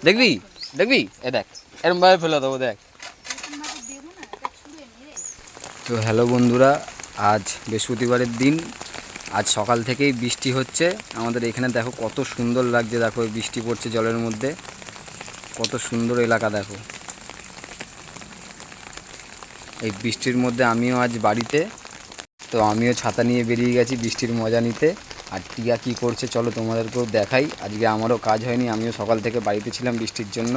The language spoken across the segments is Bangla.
দেখবি দেখবি এ দেখ এরকম ভাবে ফেলে দেবো দেখ। তো হ্যালো বন্ধুরা, আজ বৃহস্পতিবারের দিন। আজ সকাল থেকেই বৃষ্টি হচ্ছে আমাদের এখানে। দেখো কত সুন্দর লাগছে, দেখো বৃষ্টি পড়ছে জলের মধ্যে, কত সুন্দর এলাকা দেখো। এই বৃষ্টির মধ্যে আমিও আজ বাড়িতে, তো আমিও ছাতা নিয়ে বেরিয়ে গেছি বৃষ্টির মজা নিতে। আর টিয়া কী করছে চলো তোমাদেরকেও দেখাই। আজকে আমারও কাজ হয়নি, আমিও সকাল থেকে বাড়িতে ছিলাম বৃষ্টির জন্য।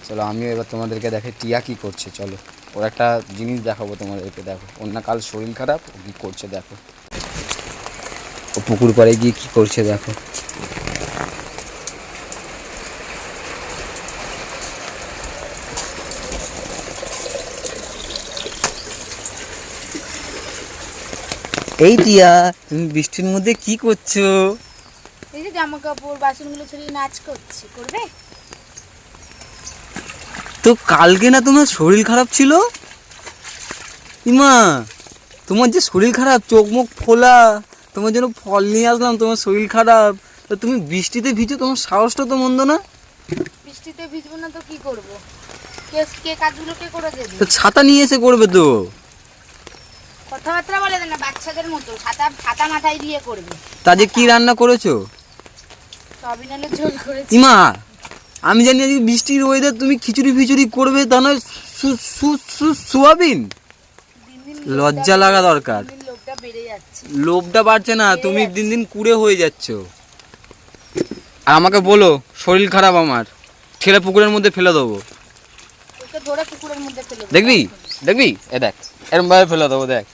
চলো আমিও এবার তোমাদেরকে দেখাই টিয়া কী করছে। চলো ওর একটা জিনিস দেখাবো তোমাদেরকে। দেখো ওর না কাল শরীর খারাপ, ও কী করছে দেখো। ও পুকুর পাড়ে গিয়ে কী করছে দেখো। এই টিয়া, তুমি বৃষ্টির মধ্যে কি করছো? এই যে জামা কাপড় বাসনগুলো ছড়িয়ে নাচ করছি, করবে? তো কালকে না তোমার শরীর খারাপ ছিল? ইমা, তোমার যে শরীর খারাপ, চোখ মুখ ফোলা, তোমার জন্য ফল নিয়ে আসলাম, তোমার শরীর খারাপ, তো তুমি বৃষ্টিতে ভিজো, তোমার সাহসটা তো মন্দ না। বৃষ্টিতে ভিজবো না তো কি করব? কে কাজগুলো কে করে দেবে? তো ছাতা নিয়ে এসে করবে তো। কথাবার্তা বলে না বাচ্চাদের মতো, ছাতা মাথায় দিয়ে করবে। তা যে কি রান্না করেছো? সবিনালের ঝোল করেছি। ইমা, আমি জানি আজকে বৃষ্টির ওয়েদার, তুমি খিচুড়ি ফিচুড়ি করবে, তা নয় সোয়াবিন। লজ্জা লাগা দরকার। লোভটা বেড়ে যাচ্ছে। লোভটা বাড়ছে না, তুমি দিন দিন কুড়ে হয়ে যাচ্ছ। আর আমাকে বলো শরীর খারাপ আমার, ঠেলে পুকুরের মধ্যে ফেলে দেবো। ওকে ধরে পুকুরের মধ্যে ফেলে দেবো। দেখবি দেখবি এ দেখ এরকম ভাবে ফেলে দেবো দেখ।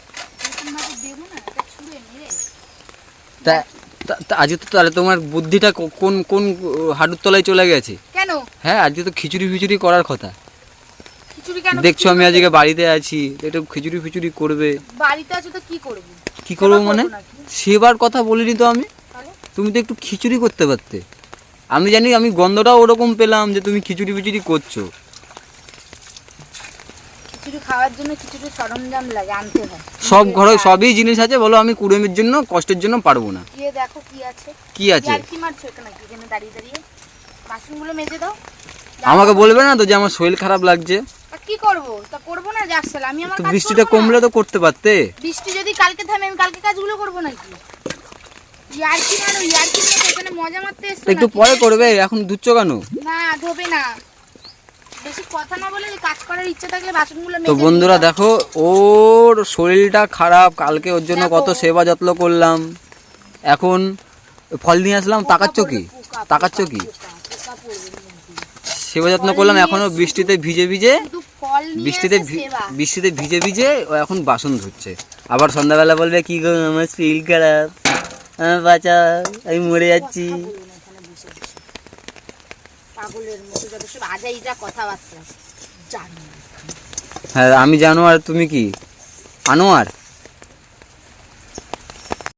তা আজকে তো তাহলে তোমার বুদ্ধিটা কোন কোন হাঁটুর তলায় চলে গেছে কেন? হ্যাঁ, আজকে তো খিচুড়ি ফিচুড়ি করার কথা। খিচুড়ি কেন? দেখছো আমি আজকে বাড়িতে আছি, একটু খিচুড়ি ফিচুড়ি করবে। বাড়িতে আছো তো কি করব? কি করবো মানে? সেবার কথা বলিনি তো আমি। তুমি তো একটু খিচুড়ি করতে পারতে। আমি জানি, আমি গন্ধটাও ওরকম পেলাম যে তুমি খিচুড়ি ফিচুড়ি করছো। খিচুড়ি খাওয়ার জন্য খিচুড়ির সরঞ্জাম লাগে, আনতে হয়। সব ঘরে সবই জিনিস আছে, বলো আমি কুড়েমের জন্য কষ্টের জন্য পারবো না। গিয়ে দেখো কি আছে। কি আছে? আর কি মারছো এখানে? এখানে দাঁড়িয়ে দাঁড়িয়ে বাসনগুলো মেজে দাও। আমাকে বলবে না তো যে আমার শরীর খারাপ লাগছে? তা কি করব? তা করব না, যাচ্ছিল আমি আমার তো কাজ। বৃষ্টিটা কমলে তো করতে পারতে। বৃষ্টি যদি কালকে থামে আমি কালকে কাজগুলো করব নাকি? ইয়ার কি মারো, ইয়ার কি মারো, এখানে মজা মারতে এসছো? একটু পরে করবে, এখন ধুচ্ছ কেন? না ধোবে না, বেশি কথা না বলে কাজ করার ইচ্ছা থাকলে বাসনগুলো মেজে। তো বন্ধুরা দেখো, ওর শরীরটা খারাপ, কালকে ওর জন্য কত সেবা যত্ন করলাম, এখন ফল নিয়ে আসলাম। তাকাচ্ছ কি? তাকাচ্ছ কি? সেবা যত্ন করলাম, এখনো বৃষ্টিতে ভিজে ভিজে, বৃষ্টিতে ভিজে ভিজে ও এখন বাসন ধুচ্ছে। আবার সন্ধ্যাবেলা বলবে কি গো আমার শরীর খারাপ, আমার বাচ্চা, আমি মরে যাচ্ছি। হ্যাঁ আমি জানো, আর তুমি কি আনোয়ার?